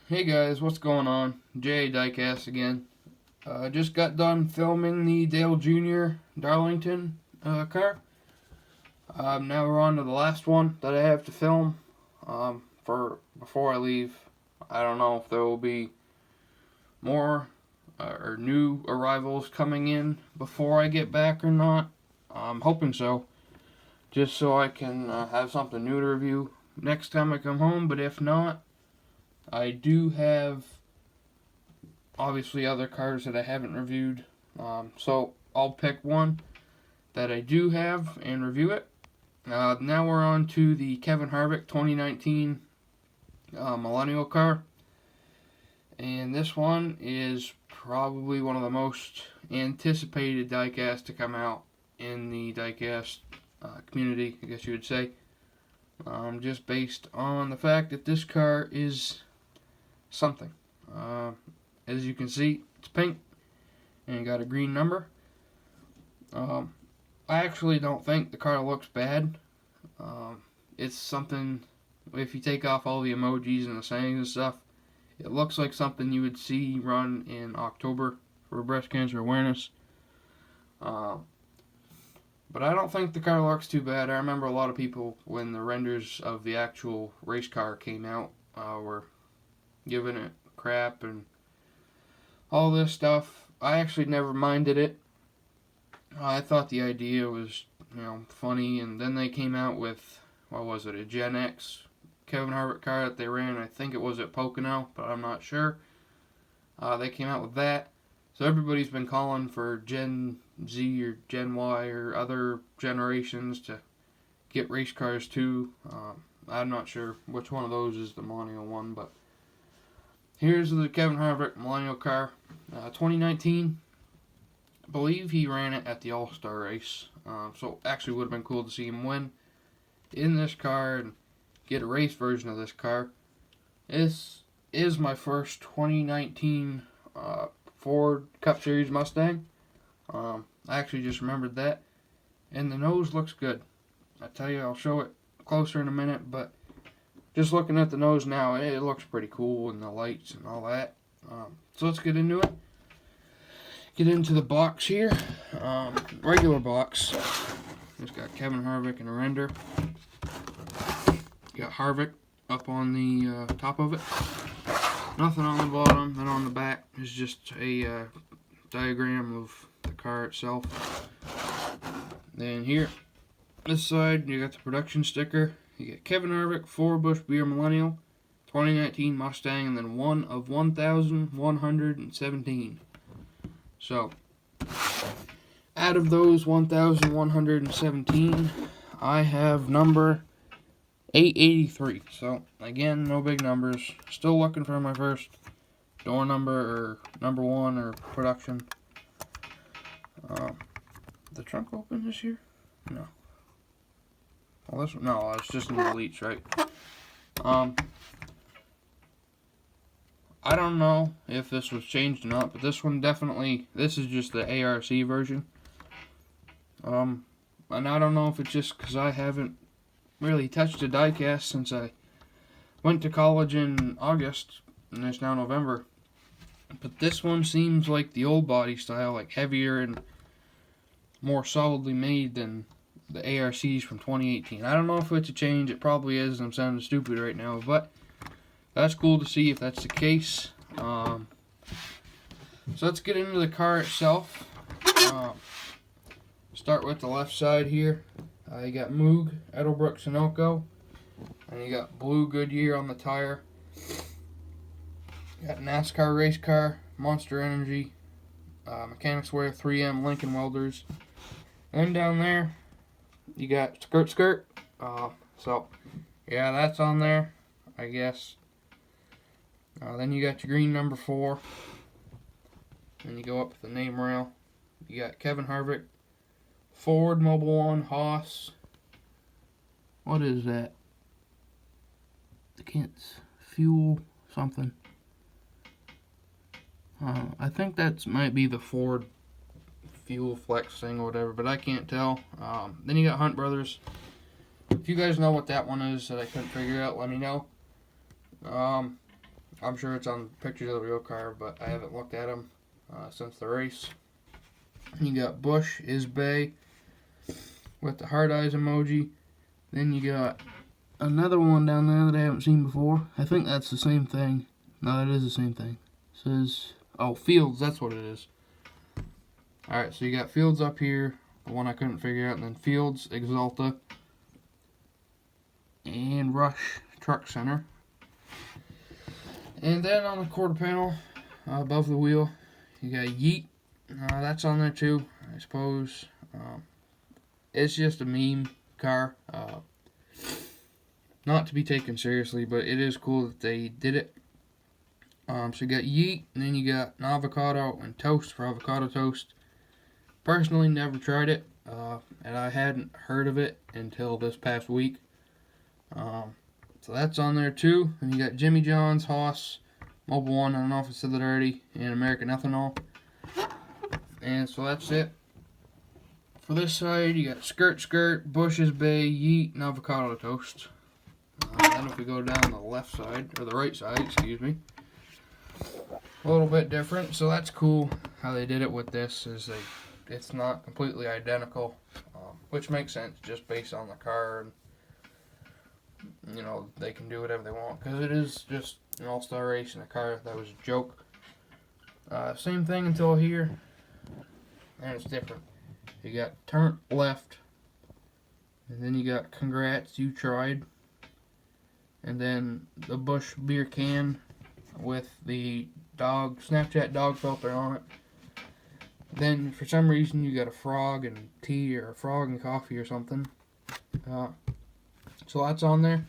Hey guys, what's going on? Diecast again. Just got done filming the Dale Jr. Darlington car. Now we're on to the last one that I have to film for before I leave. I don't know if there will be more or new arrivals coming in before I get back or not. I'm hoping so, just so I can have something new to review next time I come home. But if not, I do have obviously other cars that I haven't reviewed. So I'll pick one that I do have and review it. Now we're on to the Kevin Harvick 2019 Millennial car. And this one is probably one of the most anticipated diecasts to come out in the diecast community, I guess you would say. Just based on the fact that this car is something. As you can see, it's pink and got a green number. I actually don't think the car looks bad. It's something, if you take off all the emojis and the sayings and stuff, it looks like something you would see run in October for breast cancer awareness. But I don't think the car looks too bad. I remember a lot of people, when the renders of the actual race car came out, were giving it crap and all this stuff. I actually never minded it. I thought the idea was, funny, and then they came out with, what was it, a Gen X Kevin Harvick car that they ran. I think it was at Pocono, but I'm not sure. They came out with that. So everybody's been calling for Gen Z or Gen Y or other generations to get race cars too. I'm not sure which one of those is the Millennial one, but here's the Kevin Harvick Millennial car, 2019. I believe he ran it at the All-Star race, so actually would have been cool to see him win in this car and get a race version of this car. This is my first 2019 Ford Cup Series Mustang. I actually just remembered that, and the nose looks good. I tell you, I'll show it closer in a minute, but just looking at the nose now, it looks pretty cool, and the lights and all that. So let's get into it. Get into the box here. Regular box. It's got Kevin Harvick and a render. Got Harvick up on the top of it. Nothing on the bottom. Then on the back is just a diagram of the car itself. Then here, this side, you got the production sticker. You get Kevin Harvick 4-bush beer Millennial 2019 Mustang, and then one of 1,117. So, out of those 1,117, I have number 883. So, again, no big numbers. Still looking for my first door number or number one or production. The trunk open this year? No. Well, this one, no, it's just in the deletes, right? I don't know if this was changed or not, but this one definitely, this is just the ARC version. And I don't know if it's just because I haven't really touched a diecast since I went to college in August, and it's now November. But this one seems like the old body style, like heavier and more solidly made than the ARCs from 2018. I don't know if it's a change. It probably is, and I'm sounding stupid right now, but that's cool to see if that's the case. So let's get into the car itself. Start with the left side here. You got Moog, Edelbrook, Sunoco, and you got blue Goodyear on the tire. You got NASCAR race car, Monster Energy, Mechanics Wear, 3M, Lincoln Welders. And down there, you got Skirt. So, yeah, that's on there, I guess. Then you got your green number 4. Then you go up to the name rail. You got Kevin Harvick, Ford, Mobil 1, Haas. What is that? I can't. Fuel something. I think that might be the Ford Fuel Flex thing or whatever, but I can't tell. Then you got Hunt Brothers. If you guys know what that one is that I couldn't figure out, let me know. I'm sure it's on pictures of the real car, but I haven't looked at them since the race. You got Busch Isbay with the heart eyes emoji. Then you got another one down there that I haven't seen before. I think that's the same thing. No, it is the same thing. It says, oh, Fields, that's what it is. Alright, so you got Fields up here, the one I couldn't figure out, and then Fields, Exalta, and Rush Truck Center. And then on the quarter panel, above the wheel, you got Yeet. That's on there too, I suppose. It's just a meme car. Not to be taken seriously, but it is cool that they did it. So you got Yeet, and then you got an avocado and toast for avocado toast. Personally, never tried it, and I hadn't heard of it until this past week. So that's on there too. And you got Jimmy John's, Haas, Mobile One, I don't know if I said that already, and American Ethanol. And so that's it. For this side, you got Skirt, Busch Isbay, Yeet, and avocado toast. Then if we go down the left side, or the right side, excuse me, a little bit different. So that's cool how they did it with this, is it's not completely identical, which makes sense just based on the car, and you know, they can do whatever they want, because it is just an all-star race in a car. That was a joke. Same thing until here, and it's different. You got turn left, and then you got congrats, you tried, and then the Busch beer can with the Snapchat dog filter on it. Then for some reason you got a frog and tea, or a frog and coffee or something. So that's on there.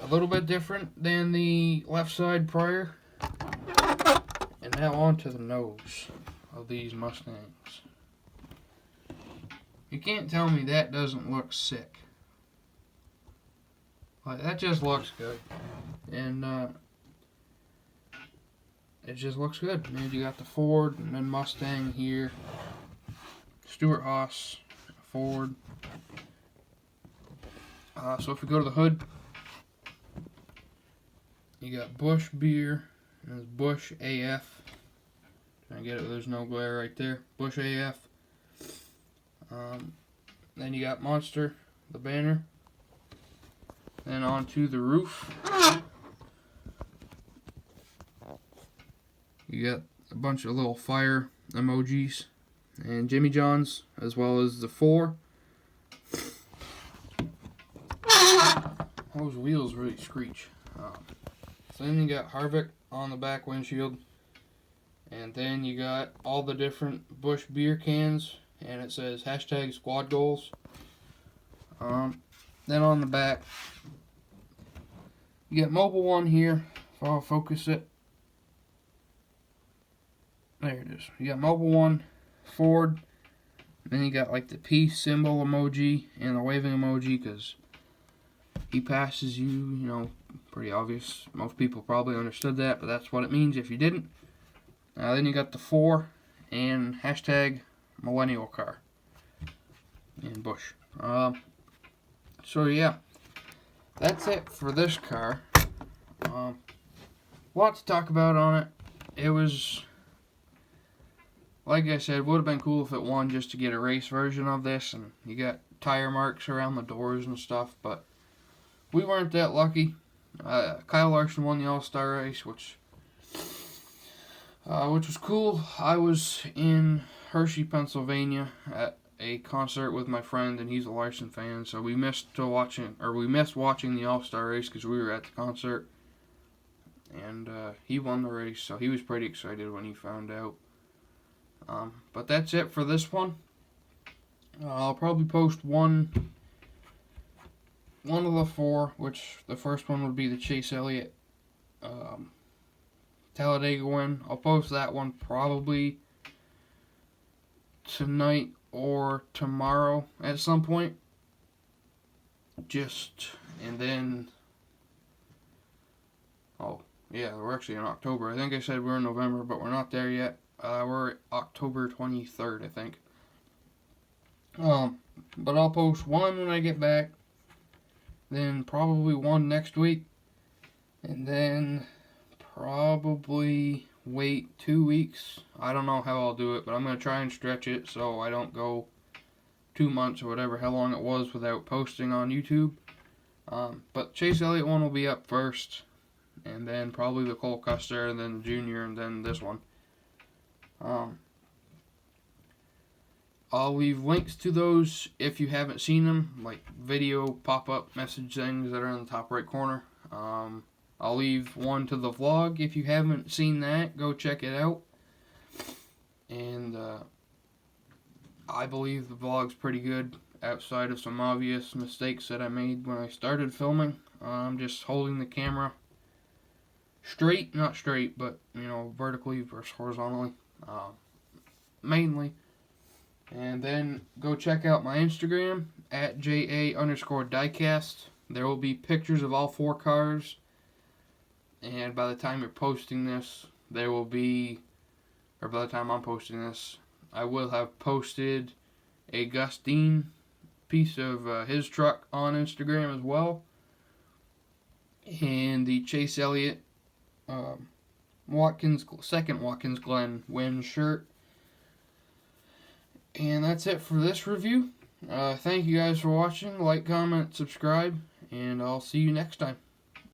A little bit different than the left side prior. And now on to the nose of these Mustangs. You can't tell me that doesn't look sick. Like, that just looks good. And it just looks good. And you got the Ford and then Mustang here. Stuart Haas, Ford. So if we go to the hood, you got Busch beer, and it's Busch AF. Trying to get it, there's no glare right there. Busch AF. Then you got Monster, the banner. Then onto the roof. You got a bunch of little fire emojis and Jimmy John's, as well as the 4. Those wheels really screech. So then you got Harvick on the back windshield, and then you got all the different Busch beer cans, and it says hashtag squad goals. Then on the back, you got Mobile One here, if I'll focus it. There it is. You got Mobile One, Ford, then you got like the peace symbol emoji and the waving emoji, because he passes you, you know, pretty obvious. Most people probably understood that, but that's what it means if you didn't. Then you got the 4 and hashtag Millennial car in Busch. So yeah, that's it for this car. A lot to talk about on it. It was, like I said, would have been cool if it won, just to get a race version of this, and you got tire marks around the doors and stuff, but we weren't that lucky. Kyle Larson won the All-Star race, which was cool. I was in Hershey, Pennsylvania at a concert with my friend, and he's a Larson fan, so we missed watching the All-Star race because we were at the concert. And he won the race, so he was pretty excited when he found out. But that's it for this one. I'll probably post one of the 4, which the first one would be the Chase Elliott Talladega win. I'll post that one probably tonight or tomorrow at some point. And then, oh yeah, we're actually in October. I think I said we're in November, but we're not there yet. We're October 23rd, I think. But I'll post one when I get back, then probably one next week, and then probably wait 2 weeks. I don't know how I'll do it, but I'm going to try and stretch it so I don't go 2 months or whatever, how long it was, without posting on YouTube. But Chase Elliott one will be up first, and then probably the Cole Custer, and then the Junior, and then this one. I'll leave links to those if you haven't seen them, like video pop-up message things that are in the top right corner. I'll leave one to the vlog. If you haven't seen that, go check it out. And I believe the vlog's pretty good, outside of some obvious mistakes that I made when I started filming. I'm just holding the camera straight, not straight, but, vertically versus horizontally, mainly. And then go check out my Instagram, at @JA_Diecast. There will be pictures of all 4 cars. And by the time you're posting this, by the time I'm posting this, I will have posted a Gus Dean piece of his truck on Instagram as well. And the Chase Elliott second Watkins Glen win shirt. And that's it for this review. Thank you guys for watching. Like, comment, subscribe, and I'll see you next time.